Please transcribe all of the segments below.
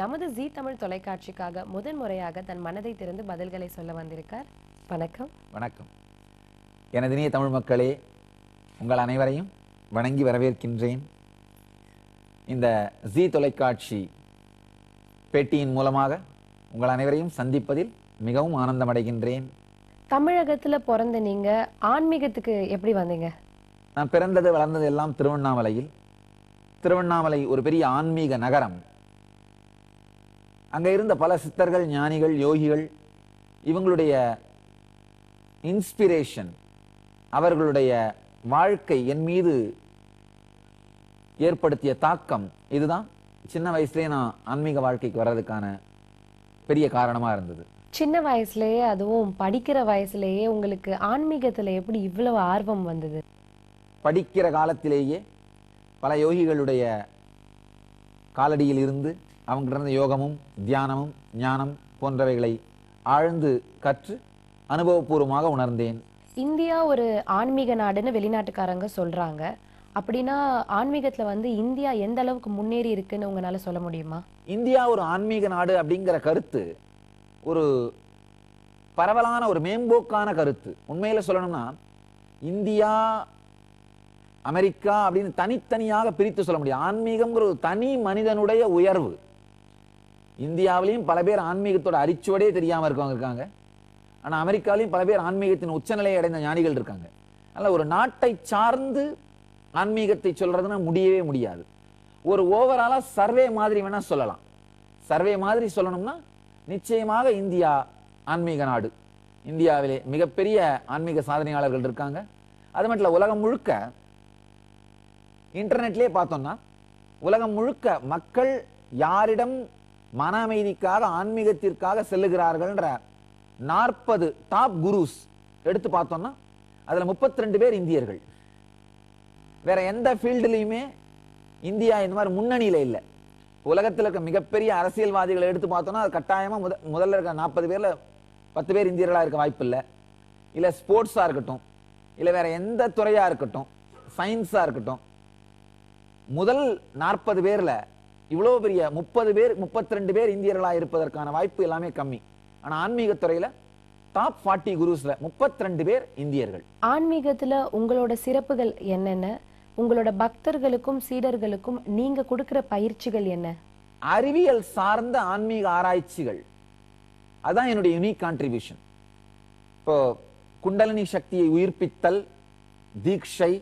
நமது ஜீ தமிழ் தொலைக்காட்சிக்காக முதன்முறையாக தன் மனதை திறந்து பதில்களை சொல்ல வந்திருக்கார். வணக்கம். வணக்கம். எனது இனிய தமிழ் மக்களே, உங்கள் அனைவரையும் வணங்கி வரவேற்கின்றேன். இந்த ஜீ தொலைக்காட்சி பேட்டியின் மூலமாக உங்கள் அனைவரையும் சந்திப்பதில் மிகவும் ஆனந்தம் அடைகின்றேன். தமிழகத்துல பிறந்த நீங்க ஆன்மீகத்துக்கு எப்படி வந்தீங்க? நான் பிறந்தது வளர்ந்தது எல்லாம் திருவண்ணாமலையில். திருவண்ணாமலை ஒரு பெரிய ஆன்மீக நகரம். அங்கே இருந்த பல சித்தர்கள், ஞானிகள், யோகிகள், இவங்களுடைய இன்ஸ்பிரேஷன், அவர்களுடைய வாழ்க்கை என் மீது ஏற்படுத்திய தாக்கம், இதுதான் சின்ன வயசுலேயே நான் ஆன்மீக வாழ்க்கைக்கு வர்றதுக்கான பெரிய காரணமா இருந்தது. சின்ன வயசுலயே, அதுவும் படிக்கிற வயசுலயே உங்களுக்கு ஆன்மீகத்துல எப்படி இவ்வளவு ஆர்வம் வந்தது? படிக்கிற காலத்திலேயே பல யோகிகளுடைய காலடியில் இருந்து அவங்கிட்ட இருந்த யோகமும் தியானமும் ஞானம் போன்றவைகளை ஆழ்ந்து கற்று அனுபவபூர்வமாக உணர்ந்தேன். இந்தியா ஒரு ஆன்மீக நாடுன்னு வெளிநாட்டுக்காரங்க சொல்றாங்க. அப்படின்னா ஆன்மீகத்துல இந்தியா எந்த அளவுக்கு முன்னேறி இருக்குன்னு உங்களால சொல்ல முடியுமா? இந்தியா ஒரு ஆன்மீக நாடு அப்படிங்கிற கருத்து ஒரு பரவலான ஒரு மேம்போக்கான கருத்து. உண்மையில சொல்லணும்னா இந்தியா அமெரிக்கா அப்படின்னு தனித்தனியாக பிரித்து சொல்ல முடியும். ஆன்மீகம்ங்கிற ஒரு தனி மனிதனுடைய உயர்வு. இந்தியாவிலையும் பல பேர் ஆன்மீகத்தோட அரிச்சுவடே தெரியாம இருக்கவங்க இருக்காங்க. ஆனா அமெரிக்காவிலையும் பல பேர் ஆன்மீகத்தின் உச்சநிலையை அடைந்த ஞானிகள் இருக்காங்க. அதனால ஒரு நாட்டை சார்ந்து ஆன்மீகத்தை சொல்றதுன்னா முடியவே முடியாது. ஒரு ஓவராலா சர்வே மாதிரி வேணா சொல்லலாம். சர்வே மாதிரி சொல்லணும்னா நிச்சயமாக இந்தியா ஆன்மீக நாடு. இந்தியாவிலே மிகப்பெரிய ஆன்மீக சாதனையாளர்கள் இருக்காங்க. அது மட்டும் இல்ல, உலகம் முழுக்க இன்டர்நெட்லேயே பார்த்தோம்னா உலகம் முழுக்க மக்கள் யாரிடம் மன அமைதிக்காக ஆன்மீகத்திற்காக செல்லுகிறார்கள்ன்ற 40 டாப் குருஸ் எடுத்து பார்த்தோம்னா அதுல 32 பேர் இந்தியர்கள். வேற எந்த ஃபீல்டுலையுமே இந்தியா இந்த மாதிரி முன்னணியில இல்லை. உலகத்தில் இருக்க மிகப்பெரிய அரசியல்வாதிகளை எடுத்து பார்த்தோம்னா அது கட்டாயமா முதல்ல இருக்க 40 பேர்ல 10 பேர் இந்தியர்களா இருக்க வாய்ப்பு இல்லை. இல்ல ஸ்போர்ட்ஸா இருக்கட்டும், இல்ல வேற எந்த துறையா இருக்கட்டும், சயின்ஸா இருக்கட்டும், முதல் 40 பேர்ல இவ்வளவு பெரிய 30 பேர் 32 பேர் இந்தியர்களா இருப்பதற்கான வாய்ப்பு எல்லாமே கம்மி. ஆனா ஆன்மீகத்துறையில டாப் 40 குருஸ்ல 32 பேர் இந்தியர்கள். ஆன்மீகத்துல உங்களோட சிறப்புகள் என்னென்ன? உங்களோட பக்தர்களுக்கும் சீடர்களுக்கும் நீங்க கொடுக்கிற பயிற்சிகள் என்ன? அறிவியல் சார்ந்த ஆன்மீக ஆராய்ச்சிகள், அதான் என்னுடைய யூனிக் கான்ட்ரிபியூஷன். இப்போ குண்டலினி சக்தியை உயிர்ப்பித்தல், தீட்சை,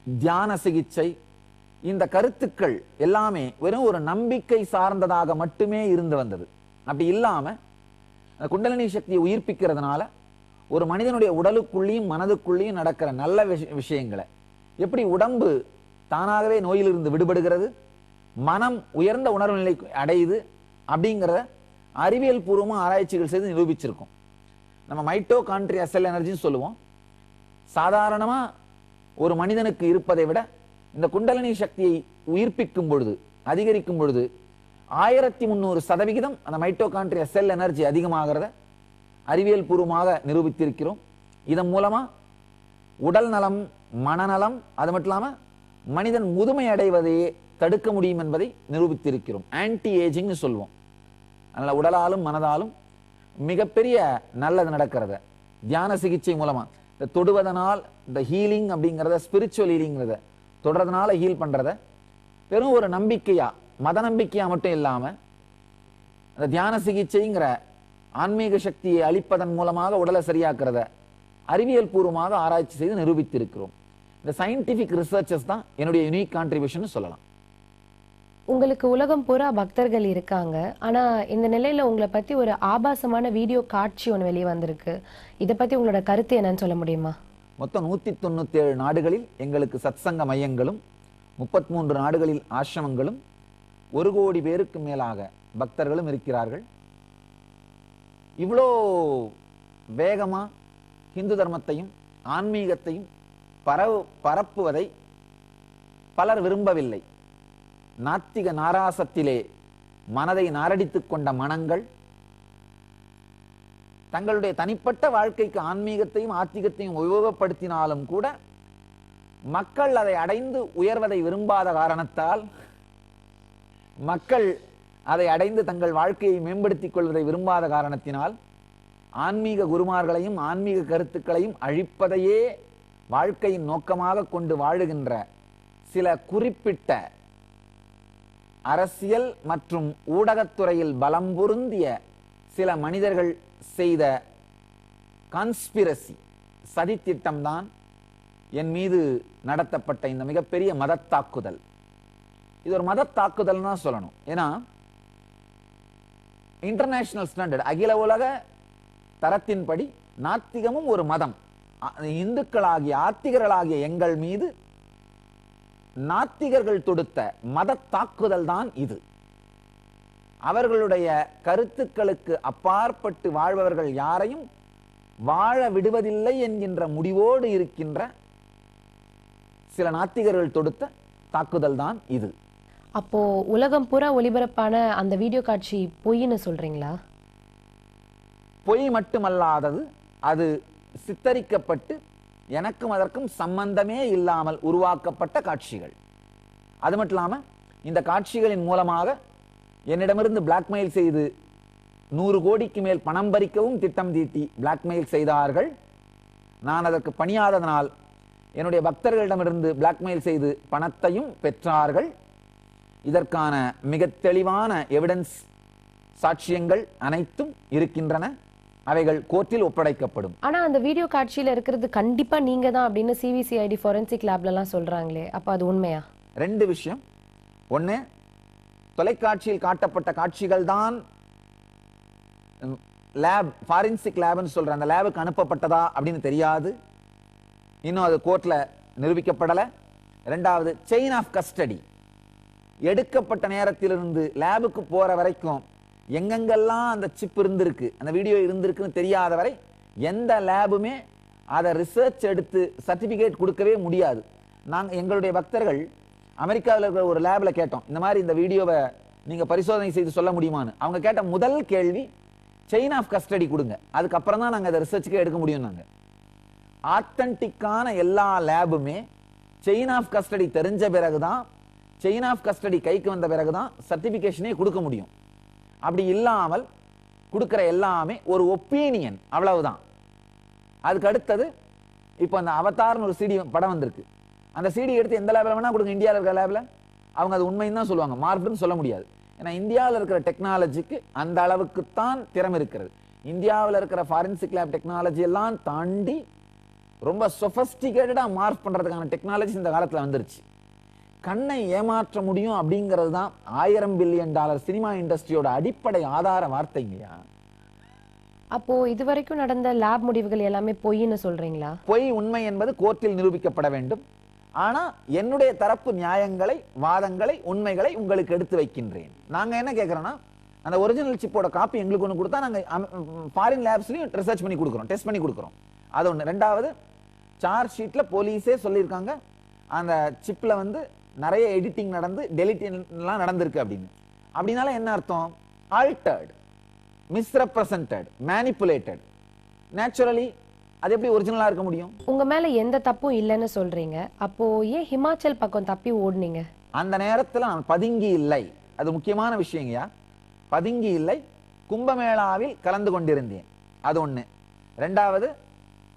தியான சிகிச்சை, இந்த கருத்துக்கள் எல்லாமே வெறும் ஒரு நம்பிக்கை சார்ந்ததாக மட்டுமே இருந்து வந்தது. அப்படி இல்லாம குண்டலினி சக்தியை உயிர்ப்பிக்கிறதுனால ஒரு மனிதனுடைய உடலுக்குள்ளேயும் மனதுக்குள்ளேயும் நடக்கிற நல்ல விஷயங்களை, எப்படி உடம்பு தானாகவே நோயிலிருந்து விடுபடுகிறது, மனம் உயர்ந்த உணர்வு நிலை அடையுது அப்படிங்கிறத அறிவியல் பூர்வமா ஆராய்ச்சிகள் செய்து நிரூபிச்சிருக்கோம். நம்ம மைட்டோகாண்ட்ரியா செல் எனர்ஜின்னு சொல்லுவோம். சாதாரணமா ஒரு மனிதனுக்கு இருப்பதை விட இந்த குண்டலினி சக்தியை உயிர்ப்பிக்கும் பொழுது, அதிகரிக்கும் பொழுது 1300% அந்த மைட்டோகாண்ட்ரியா செல் எனர்ஜி அதிகமாகிறத அறிவியல் பூர்வமாக நிரூபித்திருக்கிறோம். இதன் மூலமா உடல் நலம், மனநலம், அது மட்டும் இல்லாம மனிதன் முதுமை அடைவதையே தடுக்க முடியும் என்பதை நிரூபித்திருக்கிறோம். ஆன்டி ஏஜிங்னு சொல்லுவோம். அதனால உடலாலும் மனதாலும் மிகப்பெரிய நல்லது நடக்கிறத தியான சிகிச்சை மூலமா, இந்த தொடுவதனால் இந்த ஹீலிங் அப்படிங்கிறத, ஸ்பிரிச்சுவல் ஹீலிங்கிறத, தொடர்றதுனால ஹீல் பண்றத வெறும் ஒரு நம்பிக்கையா, மத நம்பிக்கையா மட்டும் இல்லாம அந்த தியான சிகிச்சைங்கிற ஆன்மீக சக்தியை அளிப்பதன் மூலமாக உடலை சரியாக்குறத அறிவியல் பூர்வமாக ஆராய்ச்சி செய்து நிரூபித்திருக்கிறோம். இந்த சயின்டிபிக் ரிசர்ச்சஸ் தான் என்னுடைய யூனிக் கான்ட்ரிபியூஷன் சொல்லலாம். உங்களுக்கு உலகம் பூரா பக்தர்கள் இருக்காங்க. ஆனா இந்த நிலையில உங்களை பத்தி ஒரு ஆபாசமான வீடியோ காட்சி ஒன்று வெளியே வந்திருக்கு. இதை பத்தி உங்களோட கருத்து என்னன்னு சொல்ல முடியுமா? மொத்தம் 197 நாடுகளில் எங்களுக்கு சத்சங்க மையங்களும், 33 நாடுகளில் ஆசிரமங்களும், 1 கோடி பேருக்கு மேலாக பக்தர்களும் இருக்கிறார்கள். இவ்வளோ வேகமா இந்து தர்மத்தையும் ஆன்மீகத்தையும் பரப்புவதை பலர் விரும்பவில்லை. நாத்திக நாராசத்திலே மனதை நாரடித்துக் கொண்ட மனங்கள் தங்களுடைய தனிப்பட்ட வாழ்க்கைக்கு ஆன்மீகத்தையும் ஆத்திகத்தையும் உபயோகப்படுத்தினாலும் கூட மக்கள் அதை அடைந்து உயர்வதை விரும்பாத காரணத்தால் மக்கள் அதை அடைந்து தங்கள் வாழ்க்கையை மேம்படுத்திக் கொள்வதை விரும்பாத காரணத்தினால் ஆன்மீக குருமார்களையும் ஆன்மீக கருத்துக்களையும் அழிப்பதையே வாழ்க்கையின் நோக்கமாக கொண்டு வாழுகின்ற சில குறிப்பிட்ட அரசியல் மற்றும் ஊடகத்துறையில் பலம் பொருந்திய சில மனிதர்கள் செய்த கான்ஸ்பிரசி சதித்திட்டம்தான் என் மீது நடத்தப்பட்ட இந்த மிகப்பெரிய மத தாக்குதல். இது ஒரு மத தாக்குதல் தான் சொல்லணும். ஏன்னா இன்டர்நேஷனல் ஸ்டாண்டர்ட் அகில உலக தரத்தின்படி நாத்திகமும் ஒரு மதம். இந்துக்களாகிய ஆத்திகர்களாகிய எங்கள் மீது நாத்திகர்கள் தொடுத்த மத தாக்குதல் தான் இது. அவர்களுடைய கருத்துக்களுக்கு அப்பாற்பட்டு வாழ்பவர்கள் யாரையும் வாழ விடுவதில்லை என்கின்ற முடிவோடு இருக்கின்ற சில நாத்திகர்கள் தொடுத்த தாக்குதல் தான் இது. அப்போ உலகம் பூரா ஒளிபரப்பான அந்த வீடியோ காட்சி பொய்ன்னு சொல்றீங்களா? பொய் மட்டுமல்லாதது, அது சித்தரிக்கப்பட்டு எனக்கும் அதற்கும் சம்பந்தமே இல்லாமல் உருவாக்கப்பட்ட காட்சிகள். அது மட்டும் இல்லாம இந்த காட்சிகளின் மூலமாக என்னிடமிருந்து பிளாக்மெயில் செய்து 100 கோடிக்கு மேல் பணம் பறிக்கவும் திட்டம் தீட்டி பிளாக்மெயில் செய்தார்கள். நான் அதற்கு பணியாததனால் என்னுடைய பக்தர்களிடமிருந்து பிளாக்மெயில் செய்து பணத்தையும் பெற்றார்கள். இதற்கான மிக தெளிவான எவிடன்ஸ் சாட்சியங்கள் அனைத்தும் இருக்கின்றன. அவைகள் கோர்ட்டில் ஒப்படைக்கப்படும். ஆனா அந்த வீடியோ காட்சியில இருக்கிறது கண்டிப்பா நீங்க தான் அப்படின்னு சிவிசிஐடி ஃபோரன்சிக் லேப்ல எல்லாம் சொல்றாங்களே, அப்ப அது உண்மையா? 2 விஷயம். ஒண்ணு, தொலைக்காட்சியில் காட்டப்பட்ட காட்சிகள் தான் லேப் ஃபாரன்சிக் லேப்னு சொல்ற அந்த லேபுக்கு அனுப்பப்பட்டதா அப்படின்னு தெரியாது. இன்னும் அது கோர்ட்ல நிரூபிக்கப்படலை. 2வது, செயின் ஆஃப் கஸ்டடி எடுக்கப்பட்ட நேரத்திலிருந்து லேபுக்கு போற வரைக்கும் எங்கெங்கெல்லாம் அந்த சிப் இருந்திருக்கு, அந்த வீடியோ இருந்திருக்குன்னு தெரியாத வரை எந்த லேபுமே அதை ரிசர்ச் எடுத்து சர்டிபிகேட் கொடுக்கவே முடியாது. நாங்கள் எங்களுடைய பக்தர்கள் அமெரிக்காவில் இருக்கிற ஒரு லேப்ல கேட்டோம், இந்த மாதிரி இந்த வீடியோவை நீங்க பரிசோதனை செய்து சொல்ல முடியுமான்னு. அவங்க கேட்ட முதல் கேள்வி செயின் ஆஃப் கஸ்டடி கொடுங்க, அதுக்கப்புறம் தான் நாங்கள் அதை ரிசர்ச்சுக்கே எடுக்க முடியும். நாங்கள் ஆத்தன்டிக்கான எல்லா லேபுமே செயின் ஆஃப் கஸ்டடி தெரிஞ்ச பிறகுதான், செயின் ஆஃப் கஸ்டடி கைக்கு வந்த பிறகுதான் சர்டிபிகேஷனே கொடுக்க முடியும். அப்படி இல்லாமல் கொடுக்கிற எல்லாமே ஒரு ஒப்பீனியன், அவ்வளவுதான். அதுக்கு அடுத்தது இப்போ அந்த அவதார்னு ஒரு சிடி படம் வந்திருக்கு. அந்த சிடி எடுத்து எந்த லேபில் வேணா கொடுங்க, இந்தியாவில் இருக்கிற லேபில் அவங்க அது உண்மைன்னு தான் சொல்லுவாங்க, மார்க்னு சொல்ல முடியாது. ஏன்னா இந்தியாவில் இருக்கிற டெக்னாலஜிக்கு அந்த அளவுக்குத்தான் திறமை இருக்கிறது. இந்தியாவில் இருக்கிற ஃபாரன்சிக் லேப் டெக்னாலஜி எல்லாம் தாண்டி ரொம்ப சொஃபஸ்டிகேட்டடா மார்க் பண்றதுக்கான டெக்னாலஜி இந்த காலத்தில் வந்துருச்சு. கண்ணை ஏமாற்ற முடியும் அப்படிங்கிறது தான் $1000 பில்லியன் சினிமா இண்டஸ்ட்ரியோட அடிப்படை ஆதார வார்த்தைங்கயா. அப்போ இதுவரைக்கும் நடந்த லேப் முடிவுகள் எல்லாமே பொய்ன்னு சொல்றீங்களா? பொய் உண்மை என்பது கோர்ட்டில் நிரூபிக்கப்பட வேண்டும். ஆனா என்னுடைய தரப்பு நியாயங்களை, வாதங்களை, உண்மைகளை உங்களுக்கு எடுத்து வைக்கின்றேன். நாங்க என்ன கேட்கறோம்னா, அந்த ஒரிஜினல் சிப்போட காப்பி எங்களுக்கு ஒன்று கொடுத்தா நாங்க ஃபாரின் லேப்ஸ்லயும் ரிசர்ச் பண்ணி கொடுக்குறோம், டெஸ்ட் பண்ணி கொடுக்குறோம். அது ஒன்று. 2வது, சார்ஜ் ஷீட்ல போலீஸே சொல்லியிருக்காங்க அந்த சிப்ல வந்து நிறைய எடிட்டிங் நடந்து டெலிட்டிங்லாம் நடந்திருக்கு அப்படின்னு. அப்படினால என்ன அர்த்தம்? Altered, misrepresented, manipulated. நேச்சுரலி அது எப்படி ஒரிஜினலா இருக்க முடியும்? உங்க மேல எந்த தப்பும் இல்லைன்னு சொல்றீங்க, அப்போ ஏன் ஹிமாச்சல் பக்கம் தப்பி ஓடுனீங்க? அந்த நேரத்தில் நான் பதுங்கி இல்லை, அது முக்கியமான விஷயங்கயா. பதுங்கி இல்லை, கும்பமேளாவில் கலந்து கொண்டிருந்தேன், அது ஒண்ணு. 2வது,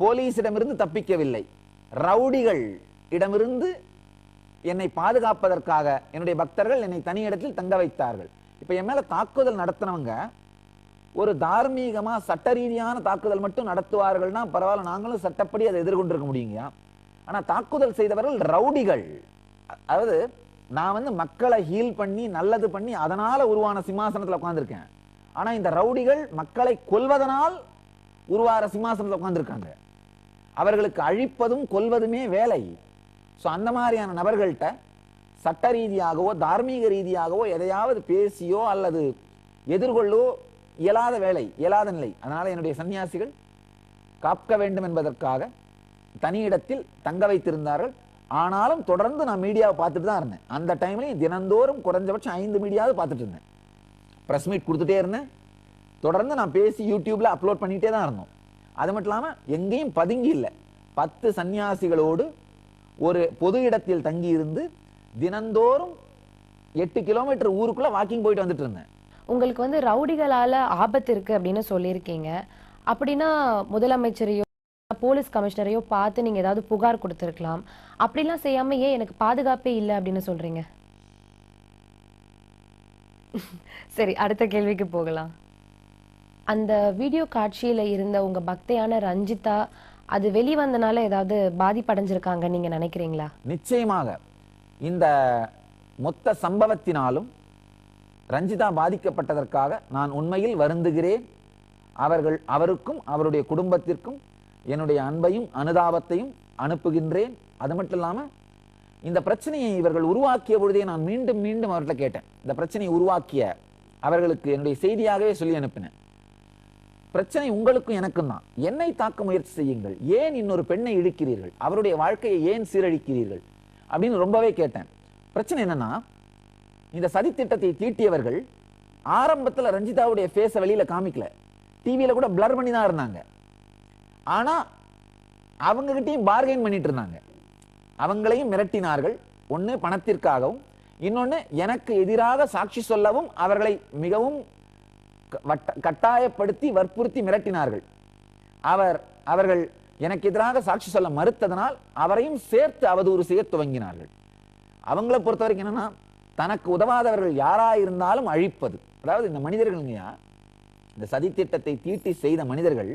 போலீஸிடமிருந்து தப்பிக்கவில்லை, ரவுடிகள் இடமிருந்து என்னை பாதுகாப்பதற்காக என்னுடைய பக்தர்கள் என்னை தனி இடத்தில் தங்க வைத்தார்கள். இப்ப என் மேல தாக்குதல் நடத்தினவங்க ஒரு தார்மீகமா சட்ட ரீதியான தாக்குதல் மட்டும் நடத்துவார்கள்னா பரவாயில்ல, நாங்களும் சட்டப்படி அதை எதிர்கொண்டிருக்க முடியுங்க. ஆனா தாக்குதல் செய்தவர்கள் ரவுடிகள். அதாவது நான் வந்து மக்களை ஹீல் பண்ணி நல்லது பண்ணி அதனால உருவான சிம்மாசனத்தில் உட்கார்ந்துருக்கேன். ஆனா இந்த ரவுடிகள் மக்களை கொல்வதனால் உருவார சிம்மாசனத்தில் உட்கார்ந்துருக்காங்க. அவர்களுக்கு அழிப்பதும் கொல்வதுமே வேலை. ஸோ அந்த மாதிரியான நபர்கள்ட்ட சட்ட ரீதியாகவோ தார்மீக ரீதியாகவோ எதையாவது பேசியோ அல்லது எதிர்கொள்ளோ இயலாத வேலை, இயலாத நிலை. அதனால என்னுடைய சன்னியாசிகள் காக்க வேண்டும் என்பதற்காக தனி இடத்தில் தங்க வைத்திருந்தார்கள். ஆனாலும் தொடர்ந்து நான் மீடியாவை பார்த்துட்டு தான் இருந்தேன். அந்த டைம்லையும் தினந்தோறும் குறைஞ்சபட்சம் 5 மீடியாவது பார்த்துட்டு இருந்தேன். ப்ரெஸ் மீட் கொடுத்துட்டே இருந்தேன். தொடர்ந்து நான் பேசி யூடியூப்ல அப்லோட் பண்ணிட்டே தான் இருந்தோம். அது மட்டும் இல்லாமல் எங்கேயும் பதுங்கி இல்லை. 10 சன்னியாசிகளோடு ஒரு பொது இடத்தில் தங்கி இருந்து தினந்தோறும் 8 கிலோமீட்டர் ஊருக்குள்ள வாக்கிங் போயிட்டு வந்துட்டு இருந்தேன். உங்களுக்கு வந்து ரவுடிகளால ஆபத்து இருக்கு அப்படின்னு சொல்லியிருக்கீங்க. அப்படின்னா முதலமைச்சரையோ போலீஸ் கமிஷனரையோ பார்த்து நீங்க ஏதாவது புகார் கொடுத்திருக்கலாம். அப்படிலாம் செய்யாம ஏன் எனக்கு பாதுகாப்பே இல்லை அப்படின்னு சொல்றீங்க? சரி, அடுத்த கேள்விக்கு போகலாம். அந்த வீடியோ காட்சியில இருந்த உங்க பக்தையான ரஞ்சிதா அது வெளிவந்தனால ஏதாவது பாதிப்படைஞ்சிருக்காங்க நீங்க நினைக்கிறீங்களா? நிச்சயமாக இந்த மொத்த சம்பவத்தினாலும் ரஞ்சிதா பாதிக்கப்பட்டதற்காக நான் உண்மையில் வருந்துகிறேன். அவருக்கும் அவருடைய குடும்பத்திற்கும் என்னுடைய அன்பையும் அனுதாபத்தையும் அனுப்புகின்றேன். அது மட்டும் இல்லாம இந்த பிரச்சனையை இவர்கள் உருவாக்கிய பொழுதே நான் மீண்டும் மீண்டும் அவர்கிட்ட கேட்டேன். இந்த பிரச்சனையை உருவாக்கிய அவர்களுக்கு என்னுடைய செய்தியாகவே சொல்லி அனுப்பினேன். பிரச்சனை உங்களுக்கும் எனக்கும் தான். என்னை தாக்க முயற்சி செய்யுங்கள், ஏன் இன்னொரு பெண்ணை இழுக்கிறீர்கள், அவருடைய வாழ்க்கையை ஏன் சீரழிக்கிறீர்கள் அப்படின்னு ரொம்பவே கேட்டேன். பிரச்சனை என்னன்னா, இந்த சதி திட்டத்தை தீட்டியவர்கள் ஆரம்பத்துல ரஞ்சிதாவுடைய ஃபேஸ வெளியில காமிக்கல, டிவியில கூட பிளர் பண்ணி தான் இருந்தாங்க. ஆனா அவங்க கிட்டையும் பார்கெயின் பண்ணிட்டு இருந்தாங்க. அவங்களையும் மிரட்டினார்கள். ஒண்ணு பணத்திற்காகவும், இன்னொன்னு எனக்கு எதிராக சாட்சி சொல்லவும் அவர்களை மிகவும் கட்டாயப்படுத்தி வற்புறுத்தி மிரட்டினார்கள். அவர்கள் எனக்கு எதிராக சாட்சி சொல்ல மறுத்ததனால் அவரையும் சேர்த்து அவதூறு செய்ய துவங்கினார்கள். அவங்களை பொறுத்த வரைக்கும் என்னன்னா, தனக்கு உதவாதவர்கள் யாரா இருந்தாலும் அழிப்பது. அதாவது இந்த மனிதர்கள்ங்கயா, இந்த சதி திட்டத்தை தீட்டி செய்த மனிதர்கள்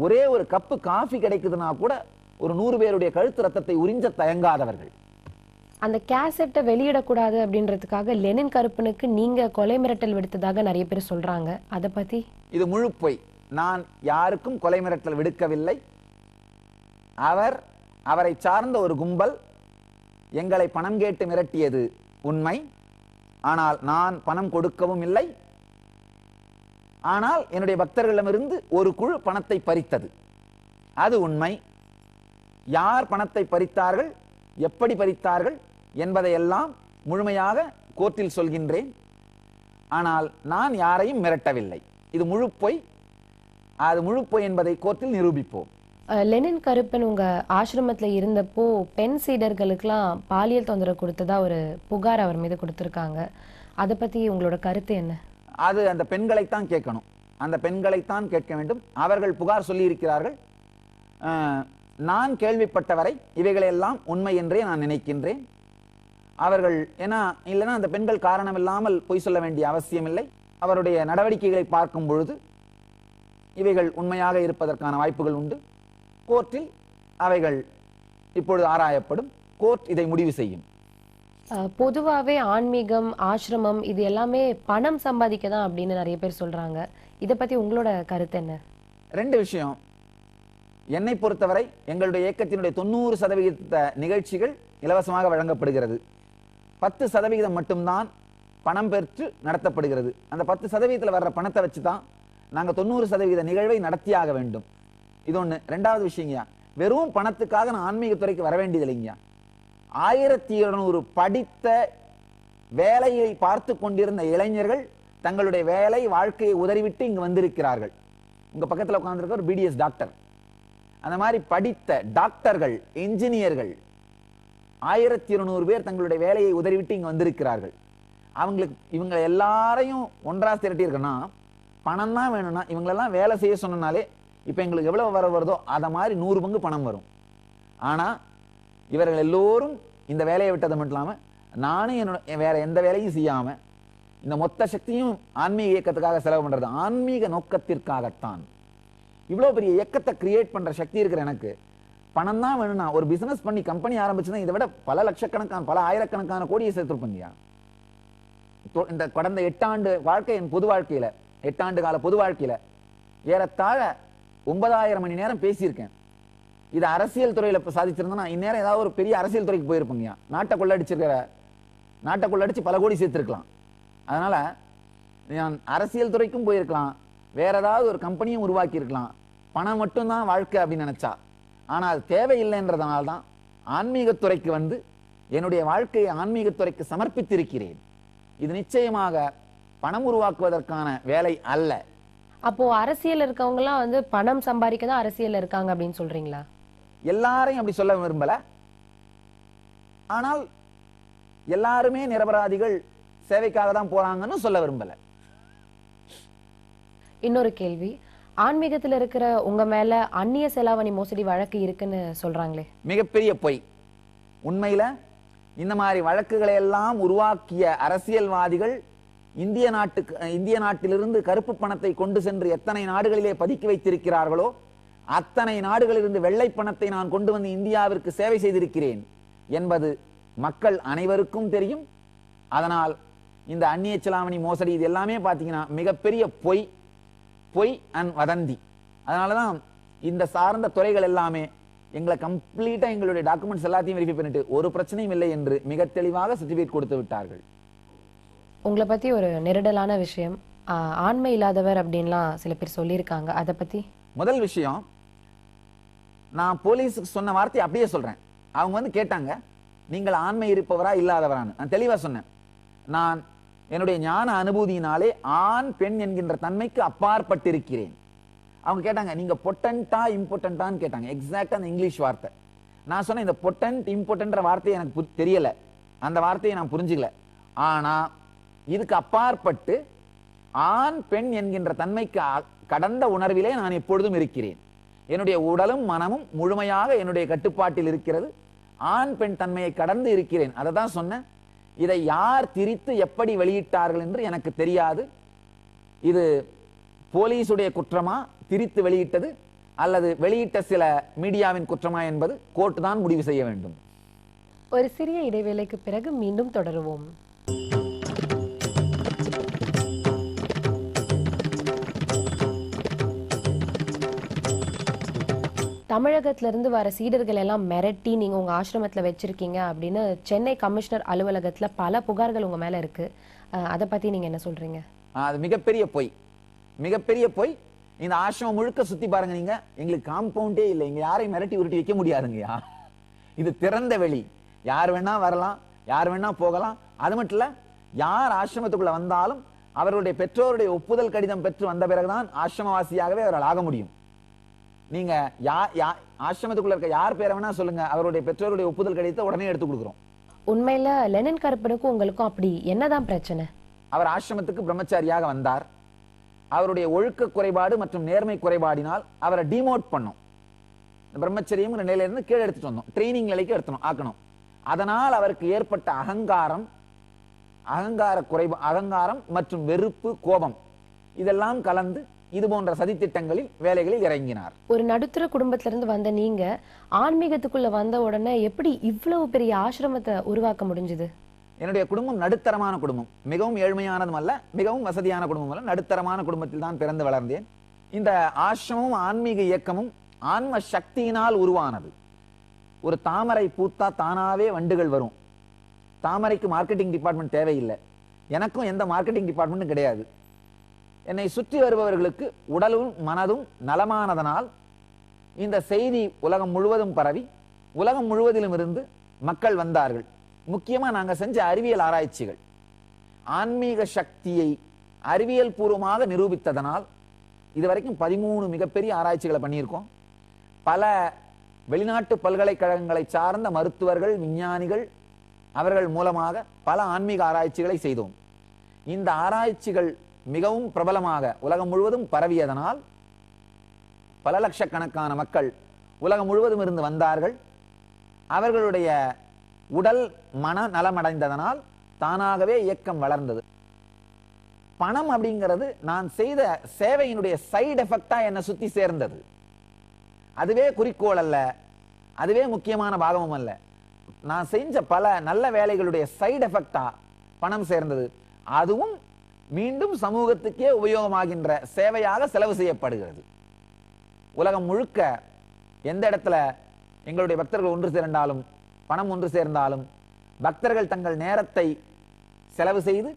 ஒரே ஒரு கப்பு காஃபி கிடைக்குதுன்னா கூட ஒரு 100 பேருடைய கழுத்து ரத்தத்தை உறிஞ்ச தயங்காதவர்கள். அந்த கேசட்டை வெளியிடக்கூடாது அப்படின்றதுக்காக லெனின் கருப்பனுக்கு நீங்க கொலை மிரட்டல் விடுத்ததாக நிறைய பேர் சொல்றாங்க. அதை பத்தி? இது முழு பொய். நான் யாருக்கும் கொலை மிரட்டல் விடுக்கவில்லை. அவரை சார்ந்த ஒரு கும்பல் எங்களை பணம் கேட்டு மிரட்டியது உண்மை. ஆனால் நான் பணம் கொடுக்கவும் இல்லை. ஆனால் என்னுடைய பக்தர்களிடமிருந்து ஒரு குழு பணத்தை பறித்தது, அது உண்மை. யார் பணத்தை பறித்தார்கள், எப்படி பறித்தார்கள் என்பதையெல்லாம் முழுமையாக கோர்ட்டில் சொல்கின்றேன். ஆனால் நான் யாரையும் மிரட்டவில்லை. இது முழு பொய். அது முழு பொய் என்பதை கோர்ட்டில் நிரூபிப்போம். லெனின் கருப்பன் உங்க ஆசிரமத்துல இருந்தப்போ பெண் சீடர்களுக்கெல்லாம் பாலியல் தொந்தரவு கொடுத்ததா ஒரு புகார் அவர் மீது கொடுத்திருக்காங்க. அதை பத்தி உங்களோட கருத்து என்ன? அது அந்த பெண்களைத்தான் கேட்கணும். அந்த பெண்களைத்தான் கேட்க வேண்டும். அவர்கள் புகார் சொல்லி இருக்கிறார்கள். நான் கேள்விப்பட்டவரை இவைகளெல்லாம் உண்மை என்றே நான் நினைக்கின்றேன். அவர்கள் இல்லைன்னா அந்த பெண்கள் காரணம் இல்லாமல் பொய் சொல்ல வேண்டிய அவசியம் இல்லை. அவருடைய நடவடிக்கைகளை பார்க்கும் பொழுது இவைகள் உண்மையாக இருப்பதற்கான வாய்ப்புகள் உண்டு. கோர்ட்டில் அவைகள் இப்பொழுது ஆராயப்படும். கோர்ட் இதை முடிவு செய்யும். பொதுவாகவே ஆன்மீகம், ஆசிரமம் இது எல்லாமே பணம் சம்பாதிக்க தான் அப்படின்னு நிறைய பேர் சொல்றாங்க. இதை பத்தி உங்களோட கருத்து என்ன? 2 விஷயம். என்னை பொறுத்தவரை எங்களுடைய இயக்கத்தினுடைய 90% நிகழ்ச்சிகள் இலவசமாக வழங்கப்படுகிறது. 10% மட்டும்தான் பணம் பெற்று நடத்தப்படுகிறது. அந்த 10% வர்ற பணத்தை வச்சு தான் நாங்கள் 90% நிகழ்வை நடத்தியாக வேண்டும். இது ஒன்று. 2வது விஷயங்கய்யா, வெறும் பணத்துக்காக நான் ஆன்மீகத்துறைக்கு வர வேண்டியது இல்லைங்கய்யா. 1200 படித்த வேலையை பார்த்து கொண்டிருந்த இளைஞர்கள் தங்களுடைய வேலை வாழ்க்கையை உதறிவிட்டு இங்கு வந்திருக்கிறார்கள். உங்க பக்கத்தில் உட்கார்ந்திருக்க ஒரு பிடிஎஸ் டாக்டர். அந்த மாதிரி படித்த டாக்டர்கள், இன்ஜினியர்கள் 1200 பேர் தங்களுடைய வேலையை உதறிவிட்டு இங்க வந்திருக்கிறார்கள். இவங்க எல்லாரையும் ஒன்றா திரட்டி இருக்குன்னா பணம் தான் வேணும்னா இவங்களெல்லாம் வேலை செய்ய சொன்னாலே இப்ப எங்களுக்கு எவ்வளவு வருதோ அதை மாதிரி 100 பங்கு பணம் வரும். ஆனா இவர்கள் எல்லோரும் இந்த வேலையை விட்டது மட்டும் இல்லாம நானும் என்னோட வேற எந்த வேலையும் செய்யாம இந்த மொத்த சக்தியும் ஆன்மீக இயக்கத்துக்காக செலவு பண்றது. ஆன்மீக நோக்கத்திற்காகத்தான். இவ்வளவு பெரிய இயக்கத்தை கிரியேட் பண்ற சக்தி இருக்கிற எனக்கு பணம் தான் வேணும்னா ஒரு பிசினஸ் பண்ணி கம்பெனி ஆரம்பிச்சுன்னா இதை விட பல லட்சக்கணக்கான பல ஆயிரக்கணக்கான கோடியை சேர்த்துருப்பீங்க. இந்த கடந்த 8 ஆண்டு வாழ்க்கை, என் பொது வாழ்க்கையில 8 ஆண்டு கால பொது வாழ்க்கையில ஏறத்தாழ 9000 மணி நேரம் பேசியிருக்கேன். இது அரசியல் துறையில சாதிச்சிருந்தா இந்நேரம் ஏதாவது ஒரு பெரிய அரசியல் துறைக்கு போயிருப்பீங்க. நாட்டை கொள்ளடிச்சு பல கோடி சேர்த்திருக்கலாம். அதனால நான் அரசியல் துறைக்கும் போயிருக்கலாம், வேற ஏதாவது ஒரு கம்பெனியும் உருவாக்கி இருக்கலாம். பணம் மட்டும்தான் வாழ்க்கை அப்படின்னு நினைச்சா. ஆனால் அது தேவையில்லைன்றதுனால தான் ஆன்மீகத்துறைக்கு வந்து என்னுடைய வாழ்க்கையை ஆன்மீகத்துறைக்கு சமர்ப்பித்திருக்கிறேன். இது நிச்சயமாக பணம் உருவாக்குவதற்கான வேலை அல்ல. அப்போ அரசியல் இருக்கவங்க எல்லாம் வந்து பணம் சம்பாதிக்க தான் அரசியல் இருக்காங்க அப்படின்னு சொல்றீங்களா? எல்லாரையும் அப்படி சொல்ல விரும்பல. ஆனால் எல்லாருமே நிரபராதிகள் சேவைக்காக தான் போறாங்கன்னு சொல்ல விரும்பல. இன்னொரு கேள்வி, ஆன்மீகத்துல இருக்கிற உங்க மேல அந்நிய செலாவணி மோசடி வழக்கு இருக்குன்னு சொல்றாங்களே? மிகப்பெரிய பொய். உண்மையில இந்த மாதிரி வழக்குகளை எல்லாம் உருவாக்கிய அரசியல்வாதிகள் இந்திய நாட்டிலிருந்து கருப்பு பணத்தை கொண்டு சென்று எத்தனை நாடுகளிலே பதுக்கி வைத்திருக்கிறார்களோ அத்தனை நாடுகளிலிருந்து வெள்ளை பணத்தை நான் கொண்டு வந்து இந்தியாவிற்கு சேவை செய்திருக்கிறேன் என்பது மக்கள் அனைவருக்கும் தெரியும். அதனால் இந்த அந்நிய செலாவணி மோசடி இது எல்லாமே பாத்தீங்கன்னா மிகப்பெரிய பொய் அண்ட் வதந்தி. அதனாலதான் இந்த சார்ந்த துறைகள் எல்லாமே எங்களை கம்ப்ளீட்டா எங்களுடைய டாக்குமெண்ட்ஸ் எல்லாத்தையும் வெரிஃபை பண்ணிட்டு ஒரு பிரச்சனையும் இல்லை என்று மிக தெளிவாக சர்டிபிகேட் கொடுத்து விட்டார்கள். உங்களை பத்தி ஒரு நெருடலான விஷயம், ஆண்மை இல்லாதவர் அப்படின்லாம் சில பேர் சொல்லியிருக்காங்க, அதை பத்தி? முதல் விஷயம், நான் போலீஸுக்கு சொன்ன வார்த்தையை அப்படியே சொல்றேன். அவங்க வந்து கேட்டாங்க, நீங்கள் ஆண்மை இருப்பவரா இல்லாதவரான்னு. நான் தெளிவா சொன்னேன், நான் என்னுடைய ஞான அனுபூதியினாலே ஆண் பெண் என்கின்ற தன்மைக்கு அப்பாற்பட்டிருக்கிறேன். அவங்க கேட்டாங்க, நீங்க பொட்டன்டா இம்பார்ட்டன்டான்னு கேட்டாங்க. எக்ஸாக்டா அந்த இங்கிலீஷ் வார்த்தை. நான் சொன்னேன், இந்த பொட்டன்ட் இம்பார்ட்டன்ட் வார்த்தையை எனக்கு தெரியல, அந்த வார்த்தையை நான் புரிஞ்சுக்கல. ஆனா இதுக்கு அப்பாற்பட்டு ஆண் பெண் என்கின்ற தன்மைக்கு கடந்த உணர்விலே நான் எப்பொழுதும் இருக்கிறேன். என்னுடைய உடலும் மனமும் முழுமையாக என்னுடைய கட்டுப்பாட்டில் இருக்கிறது. ஆண் பெண் தன்மையை கடந்து இருக்கிறேன். அதை தான் சொன்னேன். இதை யார் திரித்து எப்படி வெளியிட்டார்கள் என்று எனக்கு தெரியாது. இது போலீசுடைய குற்றமா திரித்து வெளியிட்டது அல்லது வெளியிட்ட சில மீடியாவின் குற்றமா என்பது கோர்ட் தான் முடிவு செய்ய வேண்டும். ஒரு சிறிய இடைவேளைக்கு பிறகு மீண்டும் தொடருவோம். தமிழகத்துல இருந்து வர சீடர்கள் எல்லாம் மிரட்டி நீங்க உங்க ஆசிரமத்துல வச்சிருக்கீங்க அப்படின்னு சென்னை கமிஷனர் அலுவலகத்துல பல புகார்கள் உங்க மேல இருக்கு. அதை பத்தி நீங்க என்ன சொல்றீங்க? அது மிகப்பெரிய பொய், மிகப்பெரிய பொய். இந்த ஆசிரமம் முழுக்க சுத்தி பாருங்க நீங்க, எங்களுக்கு காம்பவுண்டே இல்லை, இங்க யாரையும் மிரட்டி உருட்டி வைக்க முடியாதுங்கய்யா. இது திறந்த வெளி, யார் வேணா வரலாம், யார் வேணா போகலாம். அது மட்டும் இல்ல, யார் ஆசிரமத்துக்குள்ள வந்தாலும் அவர்களுடைய பெற்றோருடைய ஒப்புதல் கடிதம் பெற்று வந்த பிறகுதான் ஆசிரமவாசியாகவே அவர்கள் ஆக முடியும். நீங்க ஆசிரமத்துக்குள்ள இருக்க யார் பேரை வேணா சொல்லுங்க, அவருடைய பெற்றோருடைய ஒப்புதல் கடிதத்தை உடனே எடுத்து கொடுக்குறோம். உண்மையில லெனின் கருப்பனுக்கும் உங்களுக்கும் அப்படி என்னதான் பிரச்சனை? அவர் ஆசிரமத்துக்கு பிரம்மச்சாரியாக வந்தார். அவருடைய ஒழுக்க குறைபாடு மற்றும் நேர்மை குறைபாடினால் அவரை டிமோட் பண்ணோம். பிரம்மச்சரியம் நிலையிலிருந்து கீழே எடுத்துட்டு வந்தோம், ட்ரைனிங் நிலைக்கு எடுத்தணும், ஆக்கணும். அதனால் அவருக்கு ஏற்பட்ட அகங்காரம் மற்றும் வெறுப்பு, கோபம் இதெல்லாம் கலந்து இது போன்ற சதித்திட்டங்களில் வேலைகளில் இறங்கினார். ஒரு நடுத்தர குடும்பத்தில இருந்து வந்த நீங்க ஆன்மீகத்துக்குள்ள வந்த உடனே எப்படி இவ்வளவு பெரிய ஆசிரமத்தை உருவாக்க முடிஞ்சது? என்னுடைய குடும்பம் நடுத்தரமான குடும்பம், மிகவும் ஏழ்மையானதும் அல்ல, மிகவும் வசதியான குடும்பம் அல்ல, நடுத்தரமான குடும்பத்தில் தான் பிறந்து வளர்ந்தேன். இந்த ஆசிரமும் ஆன்மீக இயக்கமும் ஆன்ம சக்தியினால் உருவானது. ஒரு தாமரை பூத்தா தானாவே வண்டுகள் வரும். தாமரைக்கு மார்க்கெட்டிங் டிபார்ட்மெண்ட் தேவையில்லை, எனக்கும் எந்த மார்க்கெட்டிங் டிபார்ட்மெண்ட்டும் கிடையாது. என்னை சுற்றி வருபவர்களுக்கு உடலும் மனதும் நலமானதனால் இந்த செய்தி உலகம் முழுவதும் பரவி உலகம் முழுவதிலும் இருந்து மக்கள் வந்தார்கள். முக்கியமா நாங்க செஞ்ச அறிவியல் ஆராய்ச்சிகள் ஆன்மீக சக்தியை அறிவியல் பூர்வமாக நிரூபித்ததனால் இதுவரைக்கும் 13 மிகப்பெரிய ஆராய்ச்சிகளை பண்ணியிருக்கோம். பல வெளிநாட்டு பல்கலைக்கழகங்களை சார்ந்த மருத்துவர்கள், விஞ்ஞானிகள் அவர்கள் மூலமாக பல ஆன்மீக ஆராய்ச்சிகளை செய்தோம். இந்த ஆராய்ச்சிகள் மிகவும் பிரபலமாக உலகம் முழுவதும் பரவியதனால் பல லட்சக்கணக்கான மக்கள் உலகம் முழுவதும் இருந்து வந்தார்கள். அவர்களுடைய உடல் மன நலமடைந்ததனால் தானாகவே இயக்கம் வளர்ந்தது. பணம் அப்படிங்கிறது நான் செய்த சேவையினுடைய சைடு எஃபெக்டா என்னை சுத்தி சேர்ந்தது. அதுவே குறிக்கோள் அல்ல, அதுவே முக்கியமான பாகமும் அல்ல. நான் செஞ்ச பல நல்ல வேலைகளுடைய சைடு எஃபெக்டா பணம் சேர்ந்தது. அதுவும் மீண்டும் சமூகத்துக்கே உபயோகமாகின்ற சேவையாக செலவு செய்யப்படுகிறது. உலகம் முழுக்க எந்த இடத்துல எங்களுடைய பக்தர்கள் ஒன்று சேர்ந்தாலும், பணம் ஒன்று சேர்ந்தாலும், பக்தர்கள் தங்கள் நேரத்தை செலவு செய்து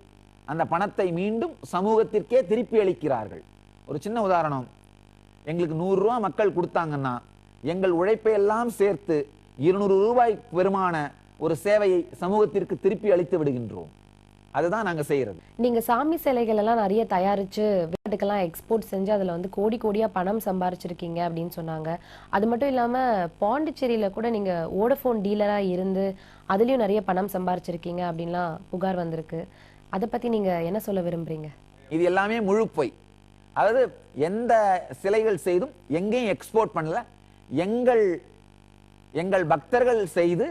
அந்த பணத்தை மீண்டும் சமூகத்திற்கே திருப்பி அளிக்கிறார்கள். ஒரு சின்ன உதாரணம், எங்களுக்கு 100 ரூபா மக்கள் கொடுத்தாங்கன்னா எங்கள் உழைப்பை எல்லாம் சேர்த்து 200 ரூபாய் பெருமான ஒரு சேவையை சமூகத்திற்கு திருப்பி அளித்து விடுகின்றோம். அதுதான் நாங்க செய்யறது. நீங்க சாமி சிலைகள் எல்லாம் நிறைய தயாரிச்சு வெளிநாட்டுக்கெல்லாம் எக்ஸ்போர்ட் செஞ்சு அதுல வந்து கோடி கோடியா பணம் சம்பாரிச்சிருக்கீங்க அப்படின்னு சொன்னாங்க. அது மட்டும் இல்லாம பாண்டிச்சேரியில கூட நீங்க வோடஃபோன் டீலரா இருந்து அதுலயும் நிறைய பணம் சம்பாரிச்சிருக்கீங்க அப்படின்லாம் புகார் வந்திருக்கு. அதை பத்தி நீங்க என்ன சொல்ல விரும்புறீங்க? இது எல்லாமே முழு பொய். அதாவது எந்த சிலைகள் செய்தும் எங்கேயும் எக்ஸ்போர்ட் பண்ணல. எங்கள் பக்தர்கள் செய்து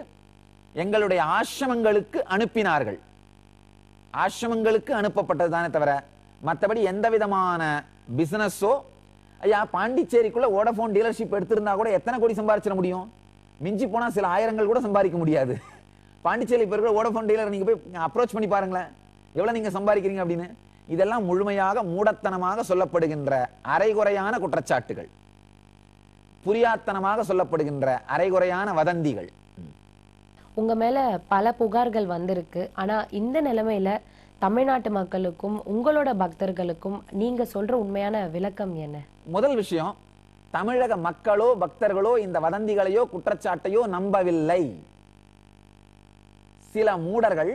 எங்களுடைய ஆசிரமங்களுக்கு அனுப்பினார்கள். ஆசிரமங்களுக்கு அனுப்பப்பட்டது தானே தவிர மற்றபடி எந்த விதமான பிசினஸோ, ஐயா பாண்டிச்சேரிக்குள்ள வோடபோன் டீலர்ஷிப் எடுத்திருந்தா கூட எத்தனை கோடி சம்பாதிச்சிட முடியும்? மிஞ்சி போனா சில ஆயிரங்கள் கூட சம்பாதிக்க முடியாது. பாண்டிச்சேரி இருக்கிற வோடபோன் டீலர் நீங்க போய் அப்ரோச் பண்ணி பாருங்களேன், எவ்வளவு நீங்க சம்பாதிக்கிறீங்க அப்படின்னு. இதெல்லாம் முழுமையாக மூடத்தனமாக சொல்லப்படுகின்ற அரைகுறையான குற்றச்சாட்டுகள், புரியாத்தனமாக சொல்லப்படுகின்ற அரைகுறையான வதந்திகள். உங்க மேல பல புகார்கள் வந்திருக்கு. ஆனா இந்த நிலைமையில தமிழ்நாட்டு மக்களுக்கும் உங்களோட பக்தர்களுக்கும் நீங்க சொல்ற உண்மையான விளக்கம் என்ன? முதல் விஷயம், தமிழக மக்களோ பக்தர்களோ இந்த வதந்திகளையோ குற்றச்சாட்டையோ நம்பவில்லை. சில மூடர்கள்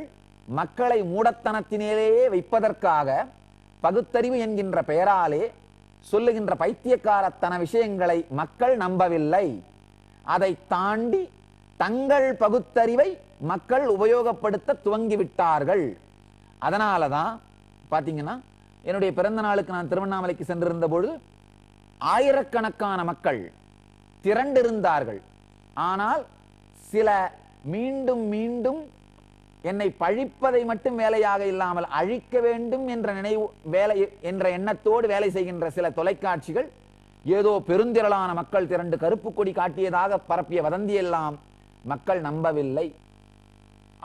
மக்களை மூடத்தனத்தினேயே வைப்பதற்காக பகுத்தறிவு என்கின்ற பெயராலே சொல்லுகின்ற பைத்தியக்காரத்தன விஷயங்களை மக்கள் நம்பவில்லை. அதை தாண்டி தங்கள் பகுத்தறிவை மக்கள் உபயோகப்படுத்த துவங்கிவிட்டார்கள். அதனாலதான் பாத்தீங்கன்னா, என்னுடைய பிறந்த நாளுக்கு நான் திருவண்ணாமலைக்கு சென்றிருந்த பொழுது ஆயிரக்கணக்கான மக்கள் திரண்டிருந்தார்கள். ஆனால் சில மீண்டும் மீண்டும் என்னை பழிப்பதை மட்டும் வேலையாக இல்லாமல் அழிக்க வேண்டும் என்ற நினைவு வேலை என்ற எண்ணத்தோடு வேலை செய்கின்ற சில தொலைக்காட்சிகள் ஏதோ பெருந்திரளான மக்கள் திரண்டு கருப்பு கொடி காட்டியதாக பரப்பிய வதந்தியெல்லாம் மக்கள் நம்பவில்லை.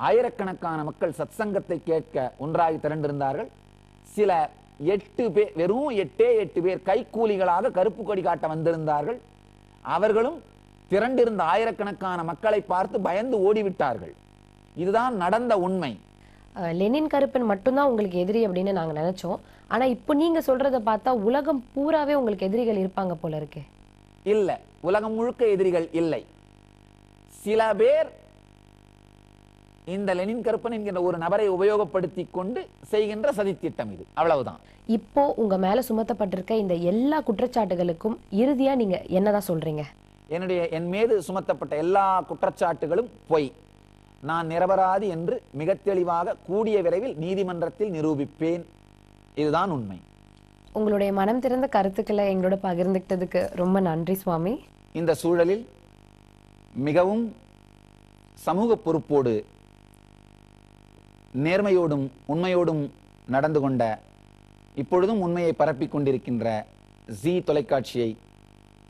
ஆயிரக்கணக்கான மக்கள் சத்சங்கத்தை கேட்க ஒன்றாகி திரண்டிருந்தார்கள். சில 8 பேர், வெறும் 8 பேர் கைக்கூலிகளாக கருப்பு கொடி காட்ட வந்திருந்தார்கள். அவர்களும் திரண்டிருந்த ஆயிரக்கணக்கான மக்களை பார்த்து பயந்து ஓடிவிட்டார்கள். இதுதான் நடந்த உண்மை. லெனின் கருப்பன் மட்டும்தான் உங்களுக்கு எதிரி அப்படின்னு நாங்க நினைச்சோம். ஆனா இப்போ நீங்க சொல்றத பார்த்தா உலகம் பூராவே உங்களுக்கு எதிரிகள் இருப்பாங்க போல இருக்கு. இல்ல, உலகம் முழுக்க எதிரிகள் இல்லை. சில பேர் இந்த லெனின் கருப்பன் என்கின்ற ஒரு நபரை உபயோகப்படுத்தி கொண்டு செய்கின்ற சதித்திட்டம் இது, அவ்வளவுதான். இப்போ உங்க மேல சுமத்தப்பட்டிருக்க இந்த எல்லா குற்றச்சாட்டுகளுக்கும் இறுதியா நீங்க என்னதான் சொல்றீங்க? என் மீது சுமத்தப்பட்ட எல்லா குற்றச்சாட்டுகளும் பொய். நான் நிரபராதி என்று மிக தெளிவாக கூடிய விரைவில் நீதிமன்றத்தில் நிரூபிப்பேன். இதுதான் உண்மை. உங்களுடைய மனம் திறந்த கருத்துக்களை எங்களோட பகிர்ந்துக்கிட்டதுக்கு ரொம்ப நன்றி சுவாமி. இந்த சூழலில் மிகவும் சமூக பொறுப்போடு நேர்மையோடும் உண்மையோடும் நடந்து கொண்ட, இப்பொழுதும் உண்மையை பரப்பிக் கொண்டிருக்கின்ற ஜீ தொலைக்காட்சியை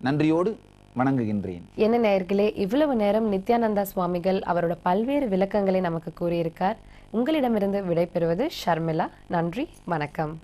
நன்றியோடு வணங்குகின்றேன். என்ன நேயர்களே, இவ்வளவு நேரம் நித்யானந்தா சுவாமிகள் அவரோட பல்வேறு விளக்கங்களை நமக்கு கூறியிருக்கார். உங்களிடமிருந்து விடைபெறுவது ஷர்மிளா. நன்றி, வணக்கம்.